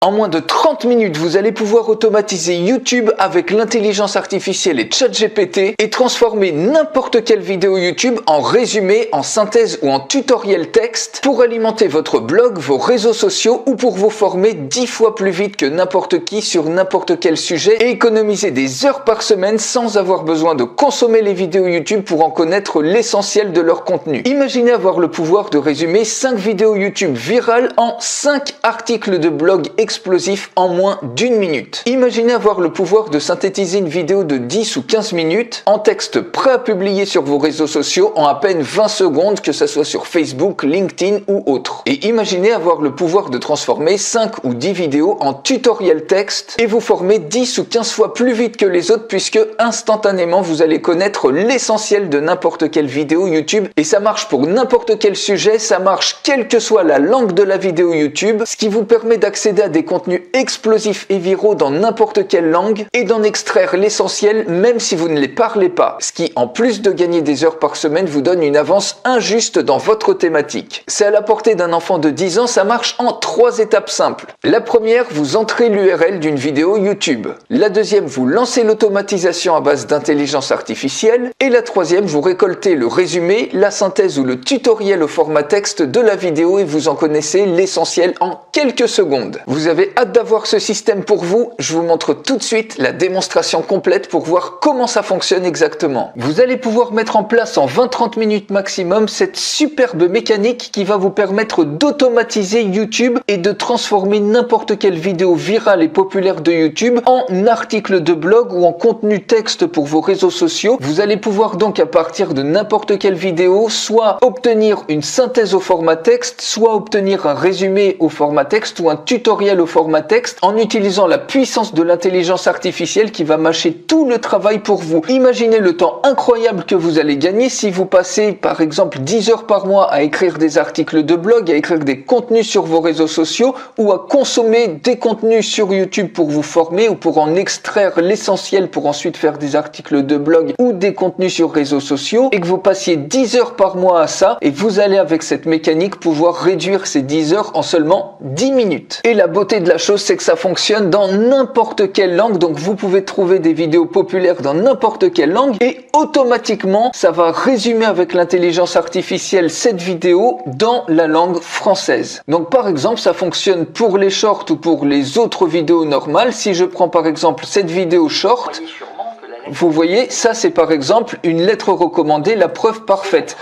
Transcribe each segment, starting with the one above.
En moins de 30 minutes, vous allez pouvoir automatiser YouTube avec l'intelligence artificielle et ChatGPT et transformer n'importe quelle vidéo YouTube en résumé, en synthèse ou en tutoriel texte pour alimenter votre blog, vos réseaux sociaux ou pour vous former 10 fois plus vite que n'importe qui sur n'importe quel sujet et économiser des heures par semaine sans avoir besoin de consommer les vidéos YouTube pour en connaître l'essentiel de leur contenu. Imaginez avoir le pouvoir de résumer 5 vidéos YouTube virales en 5 articles de blog explosif en moins d'1 minute. Imaginez avoir le pouvoir de synthétiser une vidéo de 10 ou 15 minutes en texte prêt à publier sur vos réseaux sociaux en à peine 20 secondes, que ce soit sur Facebook, LinkedIn ou autre. Et imaginez avoir le pouvoir de transformer 5 ou 10 vidéos en tutoriel texte et vous former 10 ou 15 fois plus vite que les autres puisque instantanément vous allez connaître l'essentiel de n'importe quelle vidéo YouTube et ça marche pour n'importe quel sujet, ça marche quelle que soit la langue de la vidéo YouTube, ce qui vous permet d'accéder à des contenus explosifs et viraux dans n'importe quelle langue et d'en extraire l'essentiel même si vous ne les parlez pas, ce qui en plus de gagner des heures par semaine vous donne une avance injuste dans votre thématique. C'est à la portée d'un enfant de 10 ans, ça marche en 3 étapes simples. La première, vous entrez l'URL d'une vidéo YouTube. La deuxième, vous lancez l'automatisation à base d'intelligence artificielle et la troisième, vous récoltez le résumé, la synthèse ou le tutoriel au format texte de la vidéo et vous en connaissez l'essentiel en quelques secondes. Vous avez hâte d'avoir ce système pour vous? Je vous montre tout de suite la démonstration complète pour voir comment ça fonctionne exactement. Vous allez pouvoir mettre en place en 20-30 minutes maximum cette superbe mécanique qui va vous permettre d'automatiser YouTube et de transformer n'importe quelle vidéo virale et populaire de YouTube en article de blog ou en contenu texte pour vos réseaux sociaux. Vous allez pouvoir donc à partir de n'importe quelle vidéo soit obtenir une synthèse au format texte, soit obtenir un résumé au format texte ou un tutoriel au format texte en utilisant la puissance de l'intelligence artificielle qui va mâcher tout le travail pour vous. Imaginez le temps incroyable que vous allez gagner si vous passez par exemple 10 heures par mois à écrire des articles de blog, à écrire des contenus sur vos réseaux sociaux ou à consommer des contenus sur YouTube pour vous former ou pour en extraire l'essentiel pour ensuite faire des articles de blog ou des contenus sur réseaux sociaux et que vous passiez 10 heures par mois à ça et vous allez avec cette mécanique pouvoir réduire ces 10 heures en seulement 10 minutes. Et la beauté de la chose, c'est que ça fonctionne dans n'importe quelle langue, donc vous pouvez trouver des vidéos populaires dans n'importe quelle langue et automatiquement ça va résumer avec l'intelligence artificielle cette vidéo dans la langue française. Donc par exemple ça fonctionne pour les shorts ou pour les autres vidéos normales. Si je prends par exemple cette vidéo short, vous voyez, ça c'est par exemple une lettre recommandée, la preuve parfaite.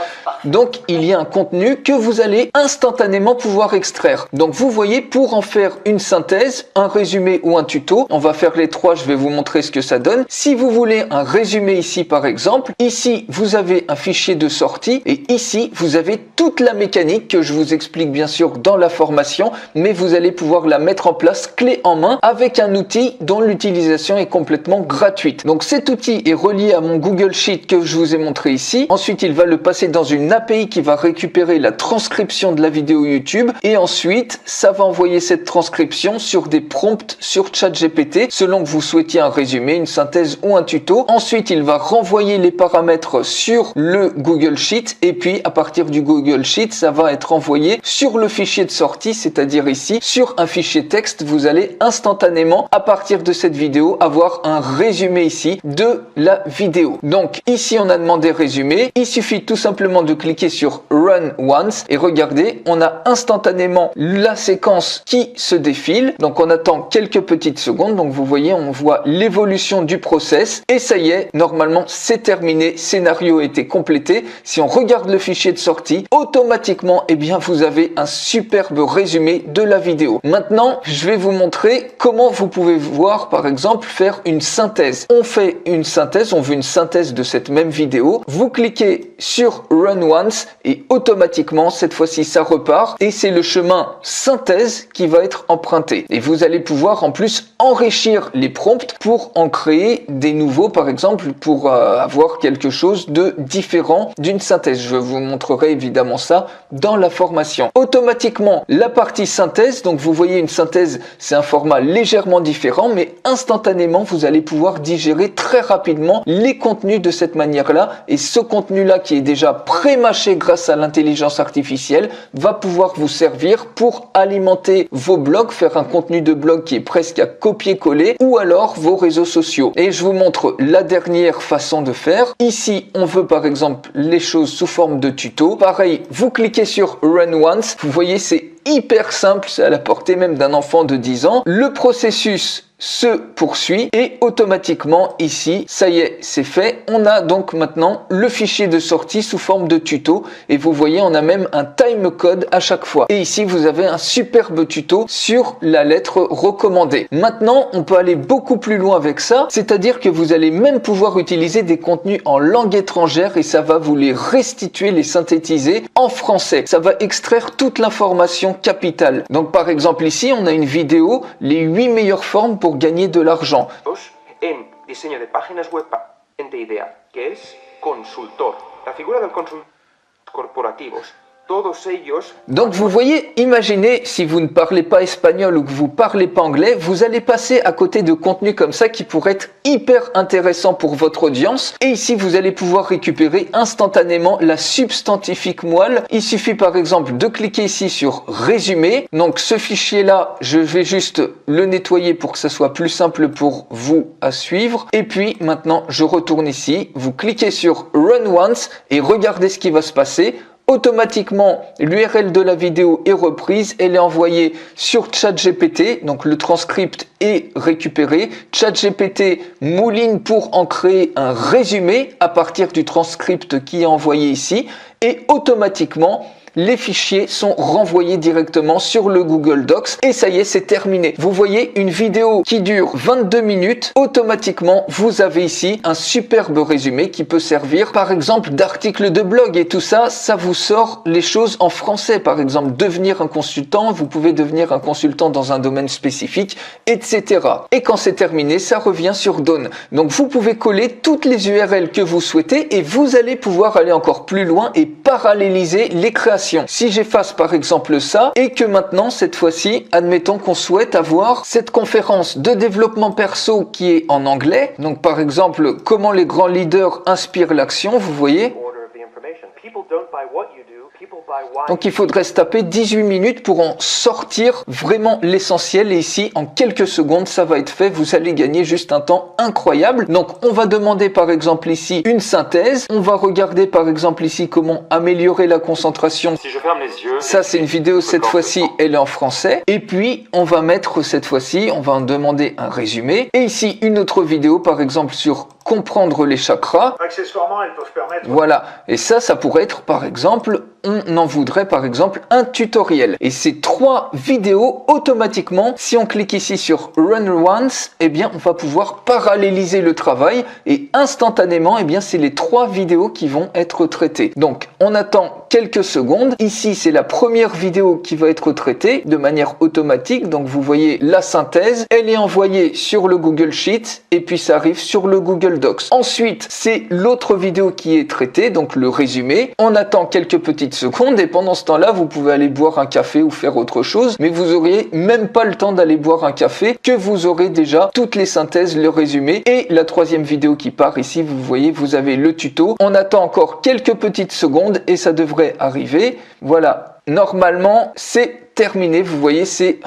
Donc il y a un contenu que vous allez instantanément pouvoir extraire. Donc vous voyez, pour en faire une synthèse, un résumé ou un tuto, on va faire les trois, je vais vous montrer ce que ça donne. Si vous voulez un résumé ici par exemple, ici vous avez un fichier de sortie et ici vous avez toute la mécanique que je vous explique bien sûr dans la formation, mais vous allez pouvoir la mettre en place clé en main avec un outil dont l'utilisation est complètement gratuite. Donc cet outil est relié à mon Google Sheet que je vous ai montré ici. Ensuite, il va le passer dans une API qui va récupérer la transcription de la vidéo YouTube et ensuite, ça va envoyer cette transcription sur des prompts sur ChatGPT selon que vous souhaitiez un résumé, une synthèse ou un tuto. Ensuite, il va renvoyer les paramètres sur le Google Sheet et puis à partir du Google Sheet, ça va être envoyé sur le fichier de sortie, c'est-à-dire ici, sur un fichier texte. Vous allez instantanément, à partir de cette vidéo, avoir un résumé ici de la vidéo. Donc ici, on a demandé résumé. Il suffit tout simplement de cliquer sur Run Once et regardez, on a instantanément la séquence qui se défile. Donc on attend quelques petites secondes. Donc vous voyez, on voit l'évolution du process et ça y est, normalement c'est terminé. Scénario a été complété. Si on regarde le fichier de sortie, automatiquement, eh bien vous avez un superbe résumé de la vidéo. Maintenant, je vais vous montrer comment vous pouvez voir par exemple faire une synthèse. On fait une synthèse, on veut une synthèse de cette même vidéo. Vous cliquez sur Run Once et automatiquement cette fois-ci ça repart et c'est le chemin synthèse qui va être emprunté. Et vous allez pouvoir en plus enrichir les prompts pour en créer des nouveaux, par exemple pour avoir quelque chose de différent d'une synthèse. Je vous montrerai évidemment ça dans la formation. Automatiquement la partie synthèse, donc vous voyez une synthèse, c'est un format légèrement différent mais instantanément vous allez pouvoir digérer très très rapidement les contenus de cette manière-là. Et ce contenu-là qui est déjà pré-mâché grâce à l'intelligence artificielle va pouvoir vous servir pour alimenter vos blogs, faire un contenu de blog qui est presque à copier-coller, ou alors vos réseaux sociaux. Et je vous montre la dernière façon de faire. Ici, on veut par exemple les choses sous forme de tuto. Pareil, vous cliquez sur Run Once. Vous voyez, c'est hyper simple, c'est à la portée même d'un enfant de 10 ans. Le processus se poursuit et automatiquement ici, ça y est, c'est fait. On a donc maintenant le fichier de sortie sous forme de tuto et vous voyez, on a même un time code à chaque fois. Et ici, vous avez un superbe tuto sur la lettre recommandée. Maintenant, on peut aller beaucoup plus loin avec ça, c'est-à-dire que vous allez même pouvoir utiliser des contenus en langue étrangère et ça va vous les restituer, les synthétiser en français. Ça va extraire toute l'information capitale. Donc par exemple ici, on a une vidéo, les 8 meilleures formes pour gagner de l'argent. En diseño de páginas web de idea, que es consultor. La figura del consultor corporativos. Donc vous voyez, imaginez si vous ne parlez pas espagnol ou que vous parlez pas anglais, vous allez passer à côté de contenus comme ça qui pourraient être hyper intéressants pour votre audience. Et ici, vous allez pouvoir récupérer instantanément la substantifique moelle. Il suffit par exemple de cliquer ici sur Résumer. Donc ce fichier-là, je vais juste le nettoyer pour que ça soit plus simple pour vous à suivre. Et puis maintenant, je retourne ici. Vous cliquez sur Run Once et regardez ce qui va se passer. Automatiquement, l'URL de la vidéo est reprise, elle est envoyée sur ChatGPT, donc le transcript est récupéré. ChatGPT mouline pour en créer un résumé à partir du transcript qui est envoyé ici et automatiquement, les fichiers sont renvoyés directement sur le Google Docs et ça y est, c'est terminé. Vous voyez une vidéo qui dure 22 minutes. Automatiquement, vous avez ici un superbe résumé qui peut servir par exemple d'article de blog et tout ça, ça vous sort les choses en français. Par exemple, devenir un consultant, vous pouvez devenir un consultant dans un domaine spécifique, etc. Et quand c'est terminé, ça revient sur Dawn. Donc vous pouvez coller toutes les URL que vous souhaitez et vous allez pouvoir aller encore plus loin et paralléliser les créations. Si j'efface par exemple ça et que maintenant cette fois-ci, admettons qu'on souhaite avoir cette conférence de développement perso qui est en anglais, donc par exemple comment les grands leaders inspirent l'action, vous voyez. Donc il faudrait se taper 18 minutes pour en sortir vraiment l'essentiel et ici en quelques secondes ça va être fait, vous allez gagner juste un temps incroyable. Donc on va demander par exemple ici une synthèse, on va regarder par exemple ici comment améliorer la concentration. Si je ferme les yeux, ça c'est une vidéo cette fois-ci, elle est en français et puis on va mettre cette fois-ci, on va en demander un résumé et ici une autre vidéo par exemple sur comprendre les chakras. Accessoirement, elles peuvent permettre. Voilà, et ça pourrait être par exemple, on en voudrait par exemple un tutoriel. Et ces 3 vidéos, automatiquement, si on clique ici sur Run Once, eh bien on va pouvoir paralléliser le travail et instantanément, eh bien c'est les 3 vidéos qui vont être traitées. Donc on attend quelques secondes. Ici, c'est la première vidéo qui va être traitée de manière automatique. Donc vous voyez la synthèse, elle est envoyée sur le Google Sheet et puis ça arrive sur le Google Docs. Ensuite, c'est l'autre vidéo qui est traitée, donc le résumé. On attend quelques petites secondes et pendant ce temps-là, vous pouvez aller boire un café ou faire autre chose, mais vous auriez même pas le temps d'aller boire un café que vous aurez déjà toutes les synthèses, le résumé et la 3e vidéo qui part ici. Vous voyez, vous avez le tuto. On attend encore quelques petites secondes et ça devrait arriver. Voilà, normalement, c'est terminé. Vous voyez, c'est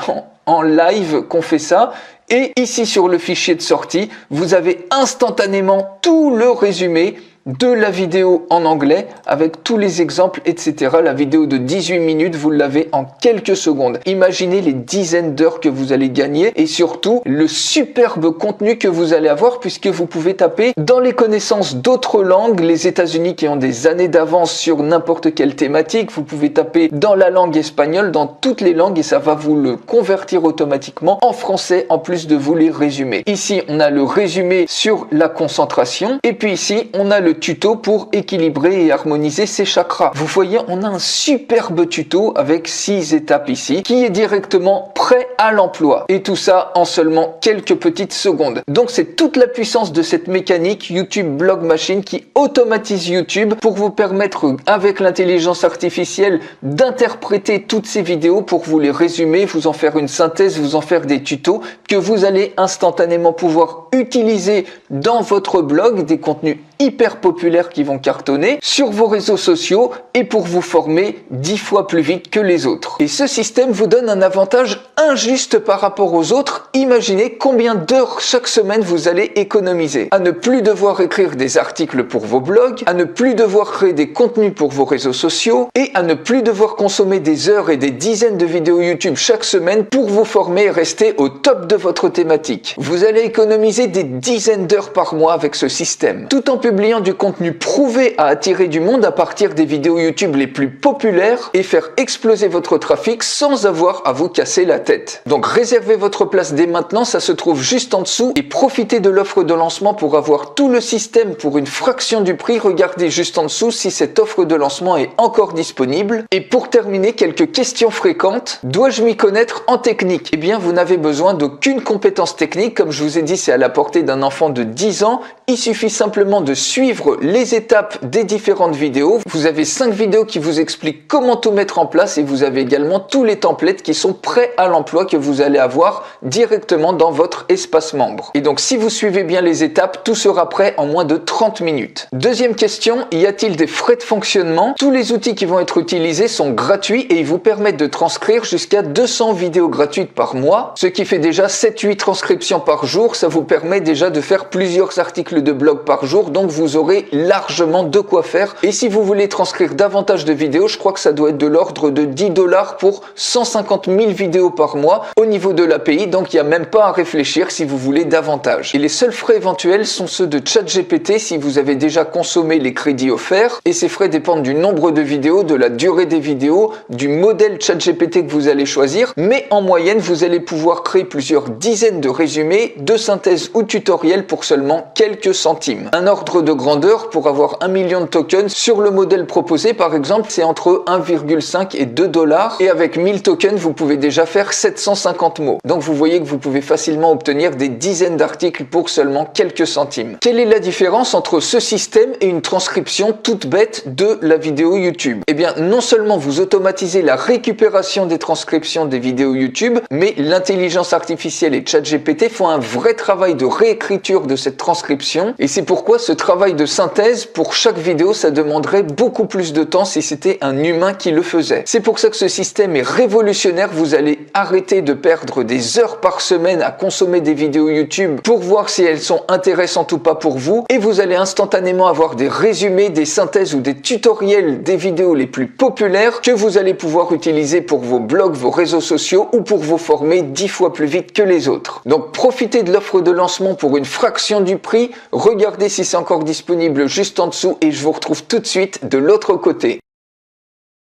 en live qu'on fait ça. Et ici sur le fichier de sortie, vous avez instantanément tout le résumé de la vidéo en anglais avec tous les exemples, etc. La vidéo de 18 minutes, vous l'avez en quelques secondes. Imaginez les dizaines d'heures que vous allez gagner et surtout le superbe contenu que vous allez avoir puisque vous pouvez taper dans les connaissances d'autres langues, les États-Unis qui ont des années d'avance sur n'importe quelle thématique. Vous pouvez taper dans la langue espagnole, dans toutes les langues et ça va vous le convertir automatiquement en français en plus de vous les résumer. Ici, on a le résumé sur la concentration et puis ici, on a le le tuto pour équilibrer et harmoniser ses chakras. Vous voyez, on a un superbe tuto avec 6 étapes ici qui est directement prêt à l'emploi. Et tout ça en seulement quelques petites secondes. Donc c'est toute la puissance de cette mécanique YouTube Blog Machine qui automatise YouTube pour vous permettre, avec l'intelligence artificielle, d'interpréter toutes ces vidéos pour vous les résumer, vous en faire une synthèse, vous en faire des tutos que vous allez instantanément pouvoir utiliser dans votre blog, des contenus hyper populaires qui vont cartonner sur vos réseaux sociaux et pour vous former 10 fois plus vite que les autres. Et ce système vous donne un avantage injuste par rapport aux autres. Imaginez combien d'heures chaque semaine vous allez économiser à ne plus devoir écrire des articles pour vos blogs, à ne plus devoir créer des contenus pour vos réseaux sociaux et à ne plus devoir consommer des heures et des dizaines de vidéos YouTube chaque semaine pour vous former et rester au top de votre thématique. Vous allez économiser des dizaines d'heures par mois avec ce système, tout en publiant du contenu prouvé à attirer du monde à partir des vidéos YouTube les plus populaires et faire exploser votre trafic sans avoir à vous casser la tête. Donc réservez votre place dès maintenant, ça se trouve juste en dessous et profitez de l'offre de lancement pour avoir tout le système pour une fraction du prix. Regardez juste en dessous si cette offre de lancement est encore disponible. Et pour terminer, quelques questions fréquentes. Dois-je m'y connaître en technique? Eh bien, vous n'avez besoin d'aucune compétence technique. Comme je vous ai dit, c'est à la portée d'un enfant de 10 ans. Il suffit simplement de suivre les étapes des différentes vidéos. Vous avez 5 vidéos qui vous expliquent comment tout mettre en place et vous avez également tous les templates qui sont prêts à l'emploi que vous allez avoir directement dans votre espace membre. Et donc, si vous suivez bien les étapes, tout sera prêt en moins de 30 minutes. Deuxième question, y a-t-il des frais de fonctionnement? Tous les outils qui vont être utilisés sont gratuits et ils vous permettent de transcrire jusqu'à 200 vidéos gratuites par mois, ce qui fait déjà 7-8 transcriptions par jour. Ça vous permet déjà de faire plusieurs articles de blog par jour, donc vous aurez largement de quoi faire. Et si vous voulez transcrire davantage de vidéos, je crois que ça doit être de l'ordre de 10 $ pour 150 000 vidéos par mois au niveau de l'API, donc il n'y a même pas à réfléchir si vous voulez davantage. Et les seuls frais éventuels sont ceux de ChatGPT si vous avez déjà consommé les crédits offerts, et ces frais dépendent du nombre de vidéos, de la durée des vidéos, du modèle ChatGPT que vous allez choisir, mais en moyenne vous allez pouvoir créer plusieurs dizaines de résumés, de synthèses ou tutoriels pour seulement quelques centimes. Un ordre de grandeur pour avoir 1 million de tokens sur le modèle proposé par exemple, c'est entre 1,5 et 2 $, et avec 1000 tokens vous pouvez déjà faire 750 mots. Donc vous voyez que vous pouvez facilement obtenir des dizaines d'articles pour seulement quelques centimes. Quelle est la différence entre ce système et une transcription toute bête de la vidéo YouTube? Eh bien, non seulement vous automatisez la récupération des transcriptions des vidéos YouTube, mais l'intelligence artificielle et ChatGPT font un vrai travail de réécriture de cette transcription, et c'est pourquoi ce travail de synthèse pour chaque vidéo, ça demanderait beaucoup plus de temps si c'était un humain qui le faisait. C'est pour ça que ce système est révolutionnaire. Vous allez arrêter de perdre des heures par semaine à consommer des vidéos YouTube pour voir si elles sont intéressantes ou pas pour vous, et vous allez instantanément avoir des résumés, des synthèses ou des tutoriels des vidéos les plus populaires que vous allez pouvoir utiliser pour vos blogs, vos réseaux sociaux ou pour vous former 10 fois plus vite que les autres. Donc profitez de l'offre de lancement pour une fraction du prix. Regardez si c'est encore disponible juste en dessous et je vous retrouve tout de suite de l'autre côté.